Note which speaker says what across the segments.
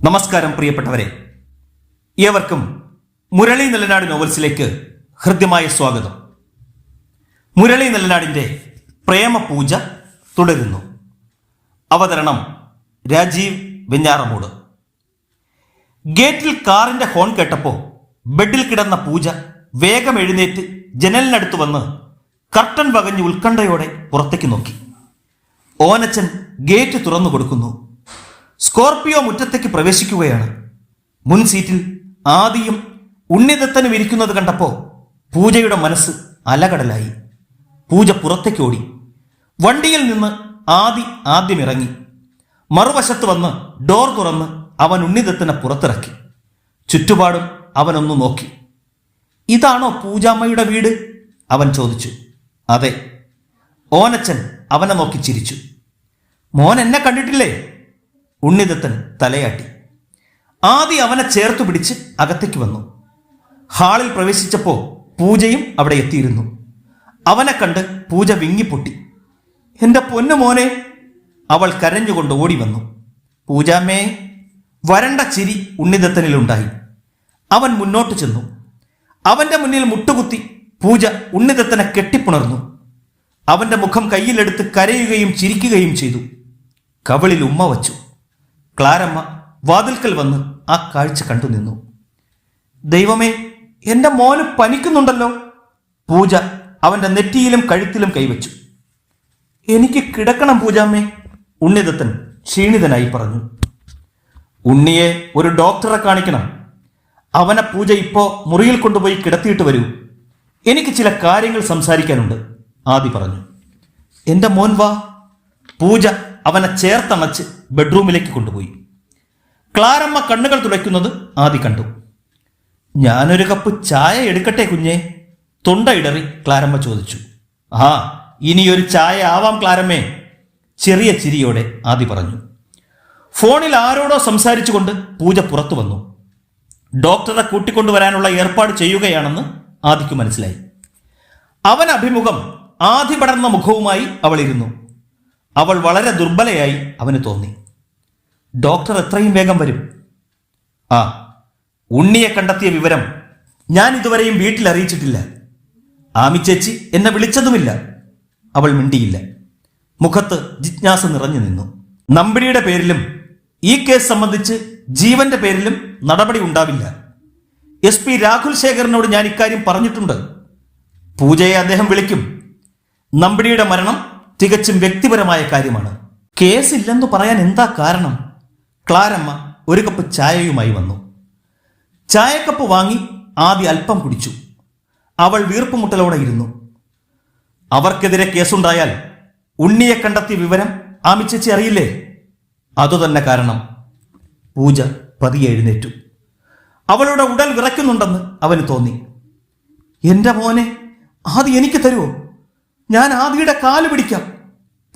Speaker 1: നമസ്കാരം പ്രിയപ്പെട്ടവരെ, ഏവർക്കും മുരളി നെല്ലനാട് നോവൽസിലേക്ക് ഹൃദ്യമായ സ്വാഗതം. മുരളി നെല്ലനാടിൻ്റെ പ്രേമപൂജ തുടരുന്നു. അവതരണം രാജീവ് വെഞ്ഞാറമൂട്. ഗേറ്റിൽ കാറിന്റെ ഹോൺ കേട്ടപ്പോൾ ബെഡിൽ കിടന്ന പൂജ വേഗം എഴുന്നേറ്റ് ജനലിനടുത്ത് വന്ന് കർട്ടൻ വകഞ്ഞ് ഉത്കണ്ഠയോടെ പുറത്തേക്ക് നോക്കി. ഓനച്ചൻ ഗേറ്റ് തുറന്നു കൊടുക്കുന്നു. സ്കോർപിയോ മുറ്റത്തേക്ക് പ്രവേശിക്കുകയാണ്. മുൻ സീറ്റിൽ ആദിയും ഉണ്ണിദത്തനും ഇരിക്കുന്നത് കണ്ടപ്പോൾ പൂജയുടെ മനസ്സ് അലകടലായി. പൂജ പുറത്തേക്ക് ഓടി. വണ്ടിയിൽ നിന്ന് ആദ്യം ഇറങ്ങി. മറുവശത്ത് വന്ന് ഡോർ തുറന്ന് അവൻ ഉണ്ണിദത്തനെ പുറത്തിറക്കി. ചുറ്റുപാടും അവനൊന്നു നോക്കി. ഇതാണോ പൂജാമ്മയുടെ വീട്? അവൻ ചോദിച്ചു. അതെ. ഓനച്ചൻ അവനെ നോക്കി ചിരിച്ചു. മോൻ എന്നെ കണ്ടിട്ടില്ലേ? ഉണ്ണിദത്തൻ തലയാട്ടി. ആദി അവനെ ചേർത്തു പിടിച്ച് അകത്തേക്ക് വന്നു. ഹാളിൽ പ്രവേശിച്ചപ്പോൾ പൂജയും അവിടെ എത്തിയിരുന്നു. അവനെ കണ്ട് പൂജ വിങ്ങിപ്പൊട്ടി. എൻ്റെ പൊന്നു മോനെ! അവൾ കരഞ്ഞുകൊണ്ട് ഓടി വന്നു. പൂജാമ്മേ! വരണ്ട ചിരി ഉണ്ണിദത്തനിലുണ്ടായി. അവൻ മുന്നോട്ട് ചെന്നു. അവന്റെ മുന്നിൽ മുട്ടുകുത്തി പൂജ ഉണ്ണിദത്തനെ കെട്ടിപ്പുണർന്നു. അവന്റെ മുഖം കയ്യിലെടുത്ത് കരയുകയും ചിരിക്കുകയും ചെയ്തു. കവിളിൽ ഉമ്മ വച്ചു. ക്ലാരമ്മ വാതിൽക്കൽ വന്ന് ആ കാഴ്ച കണ്ടു നിന്നു. ദൈവമേ, എൻ്റെ മോന് പനിക്കുന്നുണ്ടല്ലോ! പൂജ അവന്റെ നെറ്റിയിലും കഴുത്തിലും കൈവച്ചു. എനിക്ക് കിടക്കണം പൂജാമ്മേ, ഉണ്ണിദത്തൻ ക്ഷീണിതനായി പറഞ്ഞു. ഉണ്ണിയെ ഒരു ഡോക്ടറെ കാണിക്കണം. അവനെ പൂജ ഇപ്പോ മുറിയിൽ കൊണ്ടുപോയി കിടത്തിയിട്ട് വരൂ. എനിക്ക് ചില കാര്യങ്ങൾ സംസാരിക്കാനുണ്ട്, ആദി പറഞ്ഞു. എൻ്റെ മോൻ വാ. പൂജ അവനെ ചേർത്തണച്ച് ബെഡ്റൂമിലേക്ക് കൊണ്ടുപോയി. ക്ലാരമ്മ കണ്ണുകൾ തുടയ്ക്കുന്നത് ആദി കണ്ടു. ഞാനൊരു കപ്പ് ചായ എടുക്കട്ടെ കുഞ്ഞേ? തൊണ്ട ഇടറി ക്ലാരമ്മ ചോദിച്ചു. ആ, ഇനിയൊരു ചായ ആവാം ക്ലാരമ്മേ, ചെറിയ ചിരിയോടെ ആദി പറഞ്ഞു. ഫോണിൽ ആരോടോ സംസാരിച്ചുകൊണ്ട് പൂജ പുറത്തു വന്നു. ഡോക്ടറെ കൂട്ടിക്കൊണ്ടുവരാനുള്ള ഏർപ്പാട് ചെയ്യുകയാണെന്ന് ആദിക്ക് മനസ്സിലായി. അവൻ അഭിമുഖം ആദി പടർന്ന മുഖവുമായി അവൾ ഇരുന്നു. അവൾ വളരെ ദുർബലയായി അവന് തോന്നി. ഡോക്ടർ എത്രയും വേഗം വരും. ആ, ഉണ്ണിയെ കണ്ടെത്തിയ വിവരം ഞാൻ ഇതുവരെയും വീട്ടിൽ അറിയിച്ചിട്ടില്ല. ആമിച്ചേച്ചി എന്നെ വിളിച്ചതുമില്ല. അവൾ മിണ്ടിയില്ല. മുഖത്ത് ജിജ്ഞാസ നിറഞ്ഞു നിന്നു. നമ്പിടിയുടെ പേരിലും ഈ കേസ് സംബന്ധിച്ച് ജീവന്റെ പേരിലും നടപടി ഉണ്ടാവില്ല. SP രാഹുൽ ശേഖറിനോട് ഞാൻ ഇക്കാര്യം പറഞ്ഞിട്ടുണ്ട്. പൂജയെ അദ്ദേഹം വിളിക്കും. നമ്പിടിയുടെ മരണം തികച്ചും വ്യക്തിപരമായ കാര്യമാണ്. കേസില്ലെന്നു പറയാൻ എന്താ കാരണം? ക്ലാരമ്മ ഒരു കപ്പ് ചായയുമായി വന്നു. ചായക്കപ്പ് വാങ്ങി ആദ്യം അല്പം കുടിച്ചു. അവൾ വീർപ്പുമുട്ടലോടെ ഇരുന്നു. അവർക്കെതിരെ കേസുണ്ടായാൽ ഉണ്ണിയെ കണ്ടെത്തിയ വിവരം ആമിച്ചേച്ചി അറിയില്ലേ? അതുതന്നെ കാരണം. പൂജ പതിയെ എഴുന്നേറ്റു. അവളുടെ ഉടൽ വിറയ്ക്കുന്നുണ്ടെന്ന് അവന് തോന്നി. എൻ്റെ മോനെ ആദി എനിക്ക് തരുമോ? ഞാൻ ആദിയുടെ കാല് പിടിക്കാം.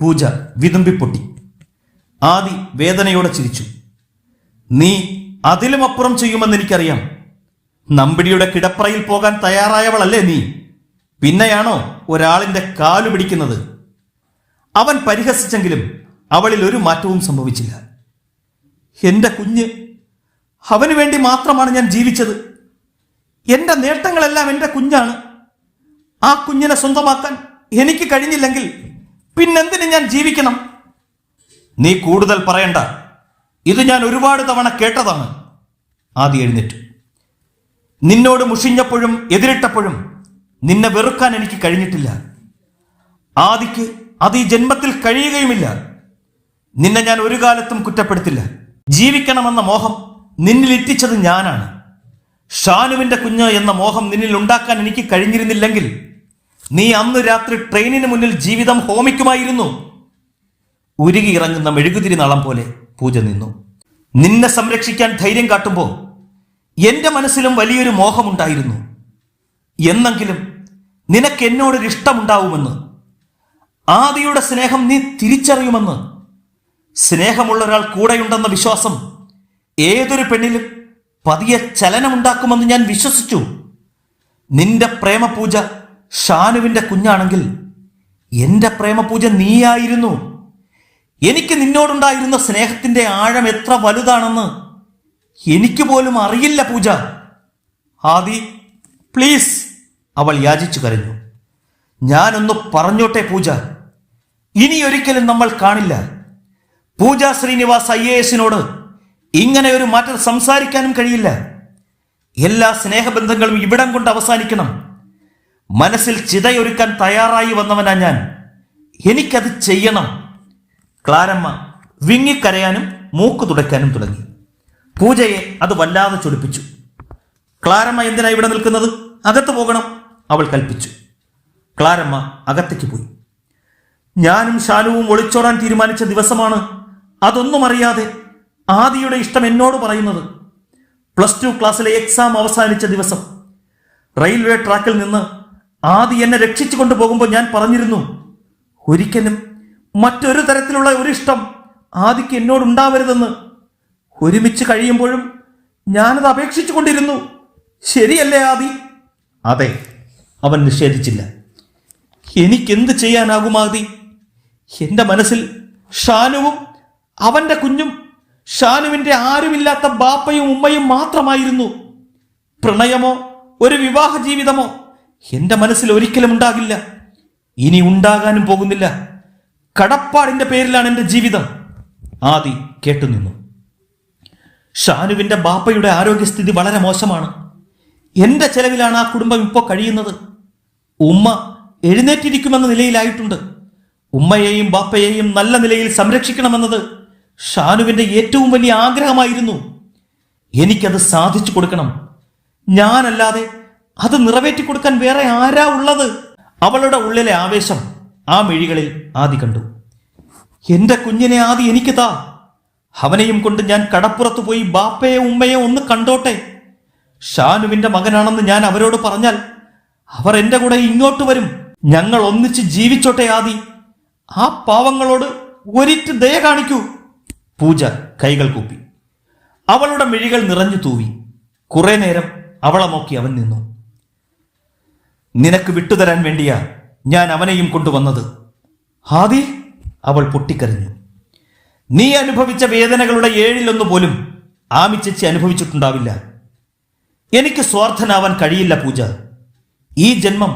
Speaker 1: പൂജ വിതുമ്പിപ്പൊട്ടി. ആദി വേദനയോടെ ചിരിച്ചു. നീ അതിലും അപ്പുറം ചെയ്യുമെന്ന് എനിക്കറിയാം. നമ്പിടിയുടെ കിടപ്പറയിൽ പോകാൻ തയ്യാറായവളല്ലേ നീ? പിന്നെയാണോ ഒരാളിന്റെ കാലു പിടിക്കുന്നത്? അവൻ പരിഹസിച്ചെങ്കിലും അവളിൽ ഒരു മാറ്റവും സംഭവിച്ചില്ല. എൻ്റെ കുഞ്ഞ്, അവന് വേണ്ടി മാത്രമാണ് ഞാൻ ജീവിച്ചത്. എൻ്റെ നേട്ടങ്ങളെല്ലാം എൻ്റെ കുഞ്ഞാണ്. ആ കുഞ്ഞിനെ സ്വന്തമാക്കാൻ എനിക്ക് കഴിഞ്ഞില്ലെങ്കിൽ പിന്നെന്തിന് ഞാൻ ജീവിക്കണം? നീ കൂടുതൽ പറയണ്ട. ഇത് ഞാൻ ഒരുപാട് തവണ കേട്ടതാണ്. ആദി എഴുന്നേറ്റു. നിന്നോട് മുഷിഞ്ഞപ്പോഴും എതിരിട്ടപ്പോഴും നിന്നെ വെറുക്കാൻ എനിക്ക് കഴിഞ്ഞിട്ടില്ല. ആദിക്ക് അത് ഈ ജന്മത്തിൽ കഴിയുകയുമില്ല. നിന്നെ ഞാൻ ഒരു കാലത്തും കുറ്റപ്പെടുത്തില്ല. ജീവിക്കണമെന്ന മോഹം നിന്നിൽ ഇറ്റിച്ചത് ഞാനാണ്. ഷാനുവിന്റെ കുഞ്ഞ് എന്ന മോഹം നിന്നിൽ ഉണ്ടാക്കാൻ എനിക്ക് കഴിഞ്ഞിരുന്നില്ലെങ്കിൽ നീ അന്ന് രാത്രി ട്രെയിനിന് മുന്നിൽ ജീവിതം ഹോമിക്കുമായിരുന്നു. ഉരുകി ഇറങ്ങുന്ന മെഴുകുതിരി നാളം പോലെ പൂജ നിന്നു. നിന്നെ സംരക്ഷിക്കാൻ ധൈര്യം കാട്ടുമ്പോൾ എന്റെ മനസ്സിലും വലിയൊരു മോഹമുണ്ടായിരുന്നു. എന്നെങ്കിലും നിനക്ക് എന്നോടൊരു ഇഷ്ടമുണ്ടാവുമെന്ന്, ആദിയുടെ സ്നേഹം നീ തിരിച്ചറിയുമെന്ന്, സ്നേഹമുള്ള ഒരാൾ കൂടെയുണ്ടെന്ന വിശ്വാസം ഏതൊരു പെണ്ണിലും പതിയെ ചലനമുണ്ടാക്കുമെന്ന് ഞാൻ വിശ്വസിച്ചു. നിന്റെ പ്രേമപൂജ ഷാനുവിന്റെ കുഞ്ഞാണെങ്കിൽ എന്റെ പ്രേമപൂജ നീയായിരുന്നു. എനിക്ക് നിന്നോടുണ്ടായിരുന്ന സ്നേഹത്തിന്റെ ആഴം എത്ര വലുതാണെന്ന് എനിക്ക് പോലും അറിയില്ല പൂജ. ആദി പ്ലീസ്, അവൾ യാചിച്ചു കരഞ്ഞു. ഞാനൊന്ന് പറഞ്ഞോട്ടെ പൂജ, ഇനിയൊരിക്കലും നമ്മൾ കാണില്ല. പൂജ ശ്രീനിവാസ് IAS ഇങ്ങനെ ഒരു മാറ്റം സംസാരിക്കാനും കഴിയില്ല. എല്ലാ സ്നേഹബന്ധങ്ങളും ഇവിടം കൊണ്ട് അവസാനിക്കണം. മനസ്സിൽ ചിതയൊരുക്കാൻ തയ്യാറായി വന്നവനാ ഞാൻ. എനിക്കത് ചെയ്യണം. ക്ലാരമ്മ വിങ്ങിക്കരയാനും മൂക്ക് തുടയ്ക്കാനും തുടങ്ങി. പൂജയെ അത് വല്ലാതെ ചൊടിപ്പിച്ചു. ക്ലാരമ്മ എന്തിനാ ഇവിടെ നിൽക്കുന്നത്? അകത്ത് പോകണം, അവൾ കൽപ്പിച്ചു. ക്ലാരമ്മ അകത്തേക്ക് പോയി. ഞാനും ഷാനുവും ഒളിച്ചോടാൻ തീരുമാനിച്ച ദിവസമാണ് അതൊന്നും അറിയാതെ ആദിയുടെ ഇഷ്ടം എന്നോട് പറയുന്നത്. +2 ക്ലാസ്സിലെ എക്സാം അവസാനിച്ച ദിവസം റെയിൽവേ ട്രാക്കിൽ നിന്ന് ആദി എന്നെ രക്ഷിച്ചു കൊണ്ടുപോകുമ്പോൾ ഞാൻ പറഞ്ഞിരുന്നു, ഒരിക്കലും മറ്റൊരു തരത്തിലുള്ള ഒരു ഇഷ്ടം ആദിക്ക് എന്നോടുണ്ടാവരുതെന്ന്. ഒരുമിച്ച് കഴിയുമ്പോഴും ഞാനത് അപേക്ഷിച്ചു കൊണ്ടിരുന്നു. ശരിയല്ലേ ആദി? അതെ, അവൻ നിഷേധിച്ചില്ല. എനിക്കെന്ത് ചെയ്യാനാകും ആദി? എന്റെ മനസ്സിൽ ഷാനുവും അവന്റെ കുഞ്ഞും, ഷാനുവിന്റെ ആരുമില്ലാത്ത ബാപ്പയും ഉമ്മയും മാത്രമായിരുന്നു. പ്രണയമോ ഒരു വിവാഹ ജീവിതമോ എന്റെ മനസ്സിൽ ഒരിക്കലും ഉണ്ടാകില്ല. ഇനി ഉണ്ടാകാനും പോകുന്നില്ല. കടപ്പാടിന്റെ പേരിലാണ് എന്റെ ജീവിതം. ആദി കേട്ടുനിന്നു. ഷാനുവിന്റെ ബാപ്പയുടെ ആരോഗ്യസ്ഥിതി വളരെ മോശമാണ്. എന്റെ ചെലവിലാണ് ആ കുടുംബം ഇപ്പോൾ കഴിയുന്നത്. ഉമ്മ എഴുന്നേറ്റിരിക്കുമെന്ന നിലയിലായിട്ടുണ്ട്. ഉമ്മയെയും ബാപ്പയെയും നല്ല നിലയിൽ സംരക്ഷിക്കണമെന്നത് ഷാനുവിന്റെ ഏറ്റവും വലിയ ആഗ്രഹമായിരുന്നു. എനിക്കത് സാധിച്ചു കൊടുക്കണം. ഞാനല്ലാതെ അത് നിറവേറ്റി കൊടുക്കാൻ വേറെ ആരാ ഉള്ളത്? അവളുടെ ഉള്ളിലെ ആവേശം ആ മിഴികളിൽ ആദി കണ്ടു. എന്റെ കുഞ്ഞിനെ ആദി എനിക്ക് താ. അവനെയും കൊണ്ട് ഞാൻ കടപ്പുറത്ത് പോയി ബാപ്പയെ ഉമ്മയെ ഒന്ന് കണ്ടോട്ടെ. ഷാനുവിന്റെ മകനാണെന്ന് ഞാൻ അവരോട് പറഞ്ഞാൽ അവർ എന്റെ കൂടെ ഇങ്ങോട്ട് വരും. ഞങ്ങൾ ഒന്നിച്ച് ജീവിച്ചോട്ടെ ആദി. ആ പാവങ്ങളോട് ഒരിറ്റ് ദയ കാണിക്കൂ. പൂജ കൈകൾ കൂപ്പി. അവളുടെ മിഴികൾ നിറഞ്ഞു തൂവി. കുറെ നേരം അവളെ നോക്കി അവൻ നിന്നു. നിനക്ക് വിട്ടുതരാൻ വേണ്ടിയാ ഞാൻ അവനെയും കൊണ്ടുവന്നത് ആദി, അവൾ പൊട്ടിക്കരഞ്ഞു. നീ അനുഭവിച്ച വേദനകളുടെ 1/7 പോലും ആമിച്ചേച്ചി അനുഭവിച്ചിട്ടുണ്ടാവില്ല. എനിക്ക് സ്വാർത്ഥനാവാൻ കഴിയില്ല പൂജ. ഈ ജന്മം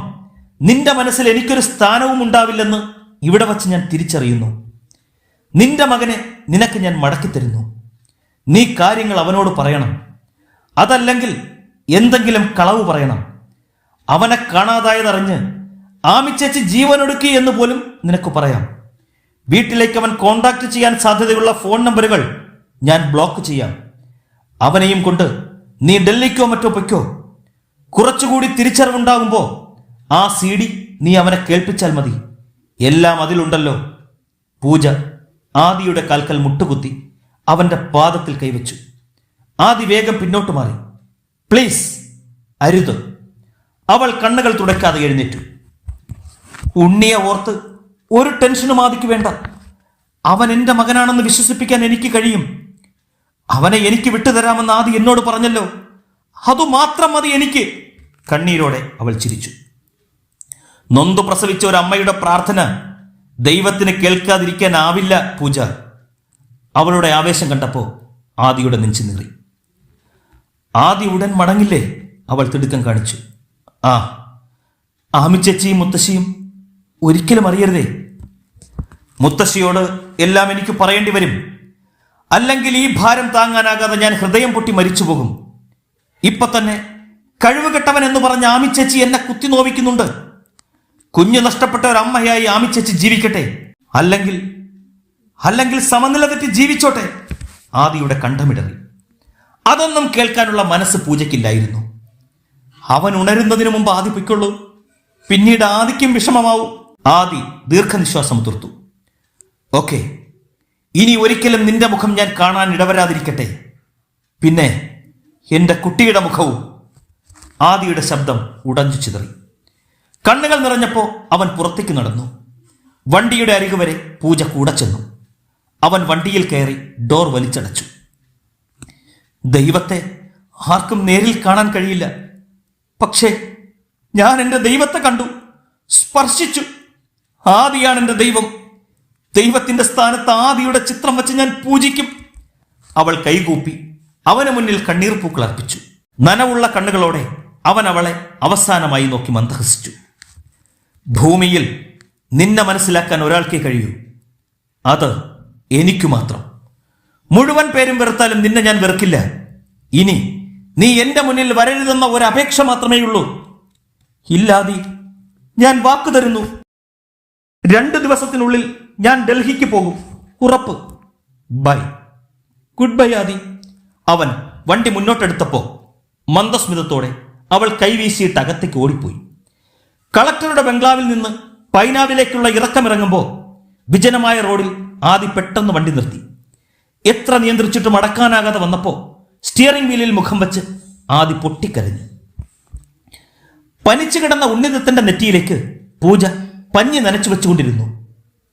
Speaker 1: നിന്റെ മനസ്സിൽ എനിക്കൊരു സ്ഥാനവും ഉണ്ടാവില്ലെന്ന് ഇവിടെ വച്ച് ഞാൻ തിരിച്ചറിയുന്നു. നിന്റെ മകനെ നിനക്ക് ഞാൻ മടക്കിത്തരുന്നു. നീ കാര്യങ്ങൾ അവനോട് പറയണം. അതല്ലെങ്കിൽ എന്തെങ്കിലും കളവ് പറയണം. അവനെ കാണാതായതറിഞ്ഞ് ആമിച്ചേച്ചി ജീവനൊടുക്കി എന്ന് പോലും നിനക്ക് പറയാം. വീട്ടിലേക്ക് അവൻ കോണ്ടാക്ട് ചെയ്യാൻ സാധ്യതയുള്ള ഫോൺ നമ്പറുകൾ ഞാൻ ബ്ലോക്ക് ചെയ്യാം. അവനെയും കൊണ്ട് നീ ഡൽഹിക്കോ മറ്റോ പൊയ്ക്കോ. കുറച്ചുകൂടി തിരിച്ചറിവുണ്ടാകുമ്പോ ആ CD നീ അവനെ കേൾപ്പിച്ചാൽ മതി. എല്ലാം അതിലുണ്ടല്ലോ. പൂജ ആദിയുടെ കാൽക്കൽ മുട്ടുകുത്തി അവന്റെ പാദത്തിൽ കൈവച്ചു. ആദി വേഗം പിന്നോട്ട് മാറി. പ്ലീസ്, അരുത്. അവൾ കണ്ണുകൾ തുടയ്ക്കാതെ എഴുന്നേറ്റു. ഉണ്ണിയെ ഓർത്ത് ഒരു ടെൻഷനും ആദിക്ക് വേണ്ട. അവൻ എന്റെ മകനാണെന്ന് വിശ്വസിപ്പിക്കാൻ എനിക്ക് കഴിയും. അവനെ എനിക്ക് വിട്ടുതരാമെന്ന് ആദി എന്നോട് പറഞ്ഞല്ലോ. അതുമാത്രം മതി എനിക്ക്. കണ്ണീരോടെ അവൾ ചിരിച്ചു. നൊന്തു പ്രസവിച്ച ഒരു അമ്മയുടെ പ്രാർത്ഥന ദൈവത്തിന് കേൾക്കാതിരിക്കാനാവില്ല പൂജ. അവളുടെ ആവേശം കണ്ടപ്പോ ആദിയുടെ നെഞ്ചു നീറി. ആദി ഉടൻ മടങ്ങില്ലേ? അവൾ തിടുക്കം കാണിച്ചു. ആമിച്ചേച്ചിയും മുത്തശ്ശിയും ഒരിക്കലും അറിയരുതേ. മുത്തശ്ശിയോട് എല്ലാം എനിക്ക് പറയേണ്ടി വരും. അല്ലെങ്കിൽ ഈ ഭാരം താങ്ങാനാകാതെ ഞാൻ ഹൃദയം പൊട്ടി മരിച്ചു പോകും. ഇപ്പൊ തന്നെ കഴിവുകെട്ടവൻ എന്ന് പറഞ്ഞ ആമിച്ചേച്ചി എന്നെ കുത്തി നോവിക്കുന്നുണ്ട്. കുഞ്ഞു നഷ്ടപ്പെട്ട ഒരു അമ്മയായി ആമിച്ചേച്ചി ജീവിക്കട്ടെ. അല്ലെങ്കിൽ സമനില തെറ്റി ജീവിച്ചോട്ടെ. ആദിയുടെ കണ്ഠമിടറി. അതൊന്നും കേൾക്കാനുള്ള മനസ്സ് പൂജയ്ക്കില്ലായിരുന്നു. അവൻ ഉണരുന്നതിന് മുമ്പ് ആദി പൊയ്ക്കൊള്ളൂ. പിന്നീട് ആദിക്കും വിഷമമാവും. ആദി ദീർഘനിശ്വാസം തീർത്തു. ഓക്കെ, ഇനി ഒരിക്കലും നിന്റെ മുഖം ഞാൻ കാണാൻ ഇടവരാതിരിക്കട്ടെ. പിന്നെ എന്റെ കുട്ടിയുടെ മുഖവും. ആദിയുടെ ശബ്ദം ഉടഞ്ഞു ചിതറി. കണ്ണുകൾ നിറഞ്ഞപ്പോ അവൻ പുറത്തേക്ക് നടന്നു. വണ്ടിയുടെ അരികു വരെ പൂജ കൂടെ ചെന്നു. അവൻ വണ്ടിയിൽ കയറി ഡോർ വലിച്ചടച്ചു. ദൈവത്തെ ആർക്കും നേരിൽ കാണാൻ കഴിയില്ല. പക്ഷേ ഞാൻ എൻ്റെ ദൈവത്തെ കണ്ടു, സ്പർശിച്ചു. ആദിയാണ് എൻ്റെ ദൈവം. ദൈവത്തിന്റെ സ്ഥാനത്ത് ആദിയുടെ ചിത്രം വെച്ച് ഞാൻ പൂജിക്കും. അവൾ കൈകൂപ്പി അവന് മുന്നിൽ കണ്ണീർ പൂക്കൾ അർപ്പിച്ചു. നനവുള്ള കണ്ണുകളോടെ അവൻ അവളെ അവസാനമായി നോക്കി മന്ദഹസിച്ചു. ഭൂമിയിൽ നിന്നെ മനസ്സിലാക്കാൻ ഒരാൾക്കേ കഴിയൂ, അത് എനിക്കു മാത്രം. മുഴുവൻ പേരും വെറുത്താലും നിന്നെ ഞാൻ വെറുക്കില്ല. ഇനി നീ എന്റെ മുന്നിൽ വരരുതെന്ന ഒരപേക്ഷ മാത്രമേയുള്ളൂ. ഇല്ലാതെ ഞാൻ വാക്കു തരുന്നു, 2 ദിവസത്തിനുള്ളിൽ ഞാൻ ഡൽഹിക്ക് പോകും, ഉറപ്പ്. ബൈ. ഗുഡ് ബൈ ആദി. അവൻ വണ്ടി മുന്നോട്ടെടുത്തപ്പോ മന്ദസ്മിതത്തോടെ അവൾ കൈവീശിയിട്ട് അകത്തേക്ക് ഓടിപ്പോയി. കളക്ടറുടെ ബംഗ്ലാവിൽ നിന്ന് പൈനാവിലേക്കുള്ള ഇറക്കമിറങ്ങുമ്പോൾ വിജനമായ റോഡിൽ ആദി പെട്ടെന്ന് വണ്ടി നിർത്തി. എത്ര നിയന്ത്രിച്ചിട്ടും അടക്കാനാകാതെ വന്നപ്പോ സ്റ്റിയറിംഗ് വീലിൽ മുഖം വെച്ച് ആദി പൊട്ടിക്കരഞ്ഞു. പനിച്ചു കിടന്ന ഉണ്ണിദത്തന്റെ നെറ്റിയിലേക്ക് പൂജ പഞ്ഞി നനച്ചു വെച്ചുകൊണ്ടിരുന്നു.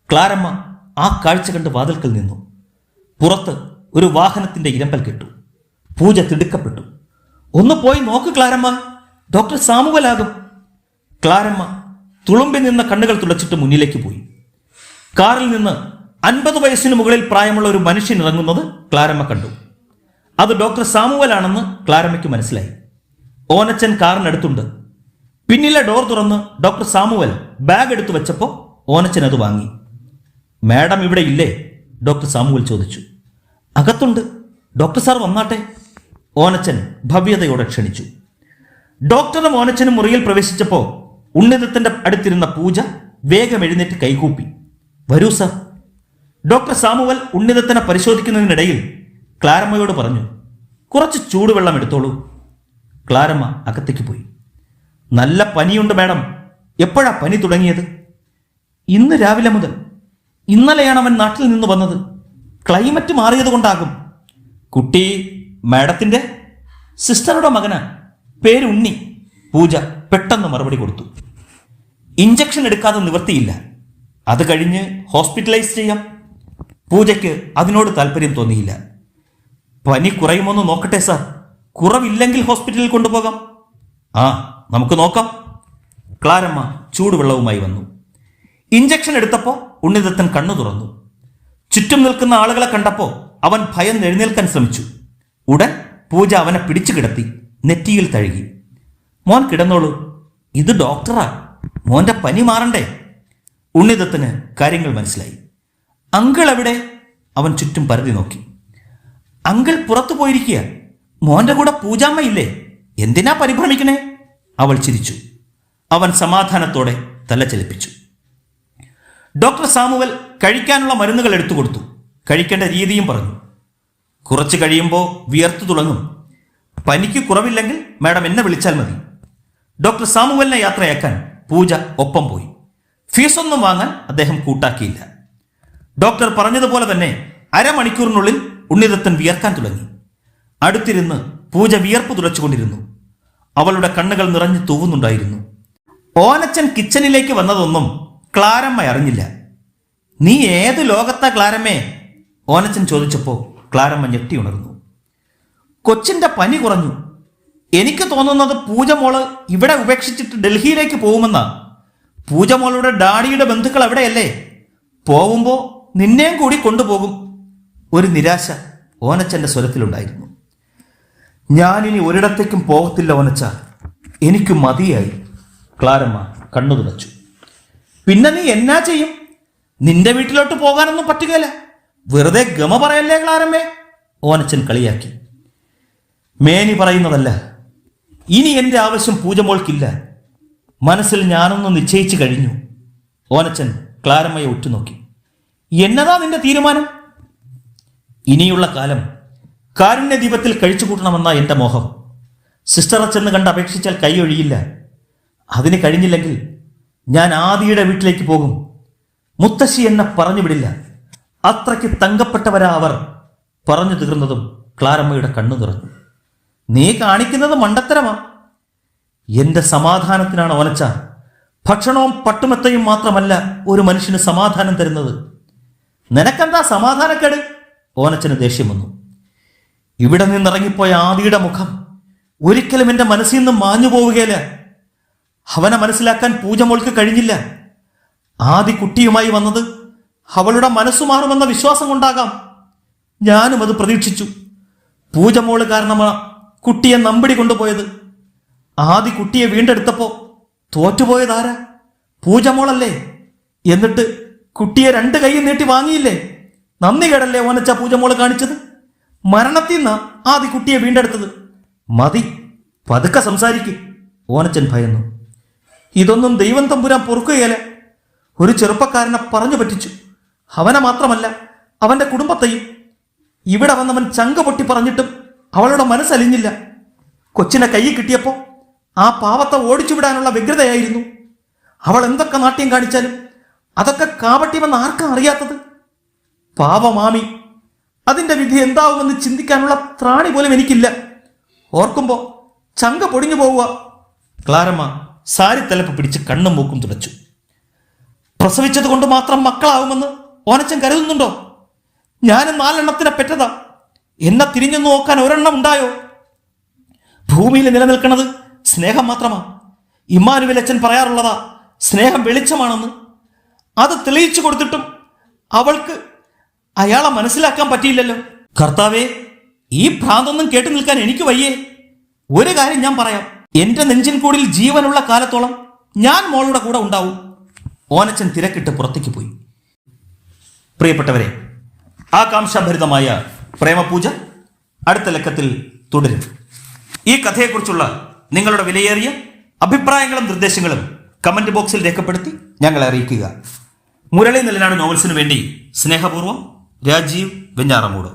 Speaker 1: ക്ലാരമ്മ ആ കാഴ്ച കണ്ട് വാതിൽക്കൽ നിന്നു. പുറത്ത് ഒരു വാഹനത്തിന്റെ ഇരമ്പൽ കേട്ടു. പൂജ തിടുക്കപ്പെട്ടു. ഒന്ന് പോയി നോക്ക് ക്ലാരമ്മ, ഡോക്ടർ സാമുവലാകും. ക്ലാരമ്മ തുളുമ്പി നിന്ന കണ്ണുകൾ തുളച്ചിട്ട് മുന്നിലേക്ക് പോയി. കാറിൽ നിന്ന് 50 വയസ്സിന് മുകളിൽ പ്രായമുള്ള ഒരു മനുഷ്യൻ ഇറങ്ങുന്നത് ക്ലാരമ്മ കണ്ടു. അത് ഡോക്ടർ സാമുവലാണെന്ന് ക്ലാരമ്മയ്ക്ക് മനസ്സിലായി. ഓനച്ചൻ കാറിനടുത്തുണ്ട്. പിന്നിലെ ഡോർ തുറന്ന് ഡോക്ടർ സാമുവൽ ബാഗ് എടുത്തു വെച്ചപ്പോൾ ഓനച്ചൻ അത് വാങ്ങി. മാഡം ഇവിടെ ഇല്ലേ? ഡോക്ടർ സാമുവൽ ചോദിച്ചു. അകത്തുണ്ട്, ഡോക്ടർ സാർ വന്നാട്ടെ. ഓനച്ചൻ ഭവ്യതയോടെ ക്ഷണിച്ചു. ഡോക്ടറും ഓനച്ചനും മുറിയിൽ പ്രവേശിച്ചപ്പോൾ ഉണ്ണിദത്തന്റെ അടുത്തിരുന്ന പൂജ വേഗം എഴുന്നേറ്റ് കൈകൂപ്പി. വരൂ സാർ. ഡോക്ടർ സാമുവൽ ഉണ്ണിദത്തനെ പരിശോധിക്കുന്നതിനിടയിൽ ക്ലാരമ്മയോട് പറഞ്ഞു, കുറച്ച് ചൂടുവെള്ളം എടുത്തോളൂ. ക്ലാരമ്മ അകത്തേക്ക് പോയി. നല്ല പനിയുണ്ട് മാഡം. എപ്പോഴാ പനി തുടങ്ങിയത്? ഇന്ന് രാവിലെ മുതൽ. ഇന്നലെയാണ് അവൻ നാട്ടിൽ നിന്ന് വന്നത്. ക്ലൈമറ്റ് മാറിയത് കൊണ്ടാകും. കുട്ടി മാഡത്തിന്റെ സിസ്റ്ററുടെ മകനാ, പേര് ഉണ്ണി. പൂജ പെട്ടെന്ന് മറുപടി കൊടുത്തു. ഇഞ്ചക്ഷൻ എടുക്കാതെ നിവൃത്തിയില്ല, അത് കഴിഞ്ഞ് ഹോസ്പിറ്റലൈസ് ചെയ്യാം. പൂജയ്ക്ക് അതിനോട് താല്പര്യം തോന്നിയില്ല. പനി കുറയുമോന്ന് നോക്കട്ടെ സാർ, കുറവില്ലെങ്കിൽ ഹോസ്പിറ്റലിൽ കൊണ്ടുപോകാം. ആ, നമുക്ക് നോക്കാം. ക്ലാരമ്മ ചൂടുവെള്ളവുമായി വന്നു. ഇഞ്ചക്ഷൻ എടുത്തപ്പോൾ ഉണ്ണിദത്തൻ കണ്ണു തുറന്നു. ചുറ്റും നിൽക്കുന്ന ആളുകളെ കണ്ടപ്പോൾ അവൻ ഭയന്ന് എഴുന്നേൽക്കാൻ ശ്രമിച്ചു. ഉടൻ പൂജ അവനെ പിടിച്ചു കിടത്തി നെറ്റിയിൽ തഴുകി. മോൻ കിടന്നോളൂ, ഇത് ഡോക്ടറാ, മോന്റെ പനി മാറണ്ടേ? ഉണ്ണിദത്തന് കാര്യങ്ങൾ മനസ്സിലായി. അങ്കിൾ എവിടെ? അവൻ ചുറ്റും പരതി നോക്കി. അങ്കിൾ പുറത്തു പോയിരിക്കുക. മോന്റെ കൂടെ പൂജാമ്മയില്ലേ, എന്തിനാ പരിഭ്രമിക്കണേ? അവൾ ചിരിച്ചു. അവൻ സമാധാനത്തോടെ തല ചലിപ്പിച്ചു. ഡോക്ടർ സാമുവൽ കഴിക്കാനുള്ള മരുന്നുകൾ എടുത്തു കൊടുത്തു. കഴിക്കേണ്ട രീതിയും പറഞ്ഞു. കുറച്ച് കഴിയുമ്പോൾ വിയർത്തു തുടങ്ങും. പനിക്ക് കുറവില്ലെങ്കിൽ മാഡം എന്നെ വിളിച്ചാൽ മതി. ഡോക്ടർ സാമുവലിനെ യാത്രയാക്കാൻ പൂജ ഒപ്പം പോയി. ഫീസൊന്നും വാങ്ങാൻ അദ്ദേഹം കൂട്ടാക്കിയില്ല. ഡോക്ടർ പറഞ്ഞതുപോലെ തന്നെ അരമണിക്കൂറിനുള്ളിൽ ഉണ്ണിദത്തൻ വിയർക്കാൻ തുടങ്ങി. അടുത്തിരുന്ന് പൂജ വിയർപ്പ് തുടച്ചുകൊണ്ടിരുന്നു. അവളുടെ കണ്ണുകൾ നിറഞ്ഞു തൂവുന്നുണ്ടായിരുന്നു. ഓനച്ചൻ കിച്ചണിലേക്ക് വന്നതൊന്നും ക്ലാരമ്മ അറിഞ്ഞില്ല. നീ ഏത് ലോകത്താ ക്ലാരമ്മേ? ഓനച്ചൻ ചോദിച്ചപ്പോൾ ക്ലാരമ്മ ഞെട്ടി ഉണർന്നു. കൊച്ചിന്റെ പനി കുറഞ്ഞു. എനിക്ക് തോന്നുന്നത് പൂജമോള് ഇവിടെ ഉപേക്ഷിച്ചിട്ട് ഡൽഹിയിലേക്ക് പോകുമെന്നാ. പൂജമോളുടെ ഡാഡിയുടെ ബന്ധുക്കൾ എവിടെയല്ലേ? പോവുമ്പോ നിന്നെയും കൂടി കൊണ്ടുപോകും. ഒരു നിരാശ ഓനച്ചന്റെ സ്വരത്തിലുണ്ടായിരുന്നു. ഞാനിനി ഒരിടത്തേക്കും പോകത്തില്ല ഓനച്ച, എനിക്ക് മതിയായി. ക്ലാരമ്മ കണ്ണു തുറച്ചു. പിന്നെ നീ എന്നാ ചെയ്യും? നിന്റെ വീട്ടിലോട്ട് പോകാനൊന്നും പറ്റുകയില്ല. വെറുതെ ഗമ പറയല്ലേ ക്ലാരമ്മേ? ഓനച്ചൻ കളിയാക്കി. മേനി പറയുന്നതല്ല, ഇനി എന്റെ ആവശ്യം പൂജമോൾക്കില്ല. മനസ്സിൽ ഞാനൊന്ന് നിശ്ചയിച്ചു കഴിഞ്ഞു. ഓനച്ചൻ ക്ലാരമ്മയെ ഉറ്റുനോക്കി. എന്നതാ നിന്റെ തീരുമാനം? ഇനിയുള്ള കാലം കാരുണ്യദീപത്തിൽ കഴിച്ചു കൂട്ടണമെന്ന എന്റെ മോഹം. സിസ്റ്ററെ ചെന്ന് കണ്ട് അപേക്ഷിച്ചാൽ കൈയൊഴിയില്ല. അതിന് കഴിഞ്ഞില്ലെങ്കിൽ ഞാൻ ആദിയുടെ വീട്ടിലേക്ക് പോകും. മുത്തശ്ശി എന്നെ പറഞ്ഞു വിടില്ല. അത്രയ്ക്ക് തങ്കപ്പെട്ടവരാ അവർ. പറഞ്ഞു തീർന്നതും ക്ലാരമ്മയുടെ കണ്ണു നിറഞ്ഞു. നീ കാണിക്കുന്നത് മണ്ടത്തരമാ. എന്റെ സമാധാനത്തിനാണ് ഓനച്ച. ഭക്ഷണവും പട്ടുമെത്തയും മാത്രമല്ല ഒരു മനുഷ്യന് സമാധാനം തരുന്നത്. നിനക്കെന്താ സമാധാനക്കേട്? ഓനച്ചന് ദേഷ്യം വന്നു. ഇവിടെ നിന്നിറങ്ങിപ്പോയ ആദിയുടെ മുഖം ഒരിക്കലും എന്റെ മനസ്സിൽ നിന്ന് മാഞ്ഞു പോവുകയില്ല. അവനെ മനസ്സിലാക്കാൻ പൂജമോൾക്ക് കഴിഞ്ഞില്ല. ആദി കുട്ടിയുമായി വന്നത് അവളുടെ മനസ്സു മാറുമെന്ന വിശ്വാസം കൊണ്ടാകാം. ഞാനും അത് പ്രതീക്ഷിച്ചു. പൂജമോള് കാരണമാ കുട്ടിയെ നമ്പിടി കൊണ്ടുപോയത്. ആദ്യ കുട്ടിയെ വീണ്ടെടുത്തപ്പോ തോറ്റുപോയതാരാ? പൂജമോളല്ലേ? എന്നിട്ട് കുട്ടിയെ 2 കൈയും നീട്ടി വാങ്ങിയില്ലേ? നന്ദി കേടല്ലേ ഓനച്ച പൂജമോള് കാണിച്ചത്? മരണത്തിൽ നിന്നാ ആദ്യ കുട്ടിയെ വീണ്ടെടുത്തത്. മതി, പതുക്കെ സംസാരിക്ക്. ഓനച്ചൻ ഭയന്നു. ഇതൊന്നും ദൈവം തമ്പുരാൻ പൊറുക്കുകയല്ല. ഒരു ചെറുപ്പക്കാരനെ പറഞ്ഞു പറ്റിച്ചു. അവനെ മാത്രമല്ല, അവന്റെ കുടുംബത്തെയും. ഇവിടെ വന്നവൻ ചങ്ക പൊട്ടി പറഞ്ഞിട്ടും അവളുടെ മനസ്സലിഞ്ഞില്ല. കൊച്ചിനെ കൈ കിട്ടിയപ്പോ ആ പാവത്തെ ഓടിച്ചു വിടാനുള്ള വ്യഗ്രതയായിരുന്നു. അവൾ എന്തൊക്കെ നാട്യം കാണിച്ചാലും അതൊക്കെ കാപട്യമെന്ന് ആർക്കാ അറിയാത്തത്? പാവമാമി, അതിന്റെ വിധി എന്താവുമെന്ന് ചിന്തിക്കാനുള്ള ത്രാണി പോലും എനിക്കില്ല. ഓർക്കുമ്പോ ചങ്ക പൊടിഞ്ഞു പോവുക. ക്ലാരമ്മ സാരി തലപ്പ് പിടിച്ച് കണ്ണും മൂക്കും തുടച്ചു. പ്രസവിച്ചത് കൊണ്ട് മാത്രം മക്കളാവുമെന്ന് ഓനച്ചൻ കരുതുന്നുണ്ടോ? ഞാനും 4 എണ്ണത്തിനെ പെറ്റതാ. എന്നെ തിരിഞ്ഞു നോക്കാൻ ഒരെണ്ണം ഉണ്ടായോ? ഭൂമിയിൽ നിലനിൽക്കുന്നത് സ്നേഹം മാത്രമാ. ഇമ്മാനുവേൽ അച്ഛൻ പറയാറുള്ളതാ, സ്നേഹം വെളിച്ചമാണെന്ന്. അത് തെളിയിച്ചു കൊടുത്തിട്ടും അവൾക്ക് അയാളെ മനസ്സിലാക്കാൻ പറ്റിയില്ലല്ലോ. കർത്താവേ, ഈ ഭ്രാന്തൊന്നും കേട്ടു നിൽക്കാൻ എനിക്ക് വയ്യേ. ഒരു കാര്യം ഞാൻ പറയാം, എന്റെ നെഞ്ചിൻ കൂടിൽ ജീവനുള്ള കാലത്തോളം ഞാൻ മോളുടെ കൂടെ ഉണ്ടാവും. ഓനച്ചൻ തിരക്കിട്ട് പുറത്തേക്ക് പോയി. പ്രിയപ്പെട്ടവരെ, ആകാംക്ഷാഭരിതമായ പ്രേമപൂജ അടുത്ത ലക്കത്തിൽ തുടരും. ഈ കഥയെക്കുറിച്ചുള്ള നിങ്ങളുടെ വിലയേറിയ അഭിപ്രായങ്ങളും നിർദ്ദേശങ്ങളും കമന്റ് ബോക്സിൽ രേഖപ്പെടുത്തി ഞങ്ങളെ അറിയിക്കുക. മുരളി നെല്ലനാട് നോവൽസിനു വേണ്ടി സ്നേഹപൂർവ്വം രാജീവ് വെഞ്ഞാറമൂട്.